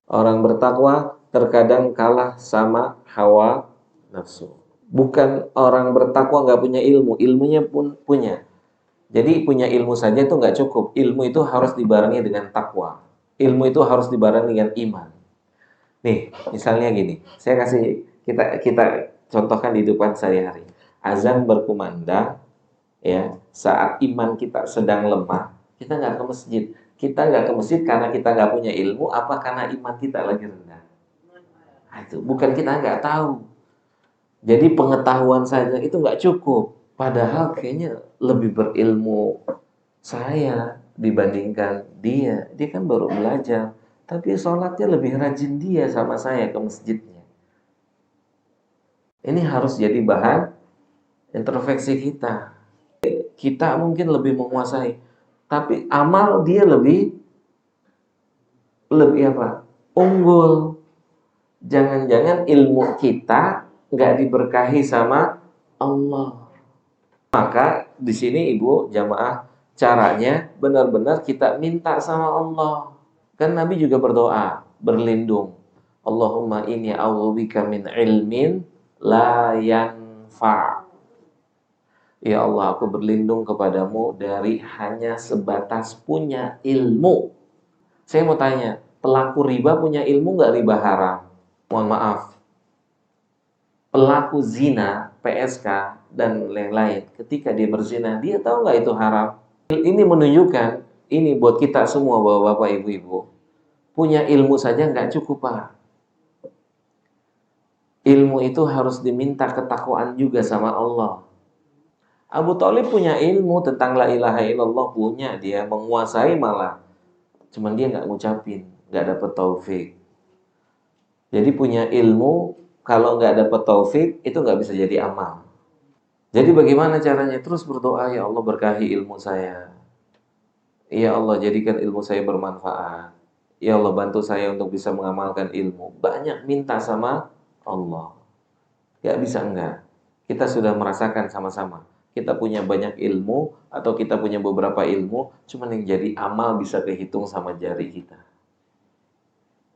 Orang bertakwa terkadang kalah sama hawa nafsu. Bukan orang bertakwa nggak punya ilmu, ilmunya pun punya. Jadi punya ilmu saja itu nggak cukup. Ilmu itu harus dibarengi dengan takwa. Ilmu itu harus dibarengi dengan iman. Nih, misalnya gini, saya kasih kita kita contohkan di depan sehari-hari. Azan berkumandang, ya, saat iman kita sedang lemah, kita nggak ke masjid. Kita nggak ke masjid karena kita nggak punya ilmu, apa karena iman kita lagi rendah? Nah, itu bukan kita nggak tahu. Jadi pengetahuan saja itu nggak cukup. Padahal kayaknya lebih berilmu saya dibandingkan dia. Dia kan baru belajar. Tapi sholatnya lebih rajin dia sama saya ke masjidnya. Ini harus jadi bahan introspeksi kita. Kita mungkin lebih menguasai. Tapi amal dia lebih lebih apa? Unggul. Jangan-jangan ilmu kita nggak diberkahi sama Allah. Maka di sini Ibu jamaah caranya benar-benar kita minta sama Allah. Kan Nabi juga berdoa, berlindung. Allahumma inni a'udzubika min ilmin la yanfa'. Ya Allah, aku berlindung kepadamu dari hanya sebatas punya ilmu. Saya mau tanya, pelaku riba punya ilmu nggak riba haram? Mohon maaf. Pelaku zina, PSK, dan lain-lain, ketika dia berzina, dia tahu nggak itu haram? Ini menunjukkan, ini buat kita semua, bapak-bapak, ibu-ibu, punya ilmu saja nggak cukup, Pak. Ilmu itu harus diminta ketakwaan juga sama Allah. Abu Thalib punya ilmu tentang la ilaha illallah, punya, dia menguasai malah. Cuman dia nggak ngucapin, nggak dapet taufik. Jadi punya ilmu, kalau nggak dapet taufik, itu nggak bisa jadi amal. Jadi bagaimana caranya? Terus berdoa, ya Allah berkahi ilmu saya. Ya Allah jadikan ilmu saya bermanfaat. Ya Allah bantu saya untuk bisa mengamalkan ilmu. Banyak minta sama Allah. Gak bisa enggak. Kita sudah merasakan sama-sama. Kita punya banyak ilmu atau kita punya beberapa ilmu, cuman yang jadi amal bisa kehitung sama jari kita.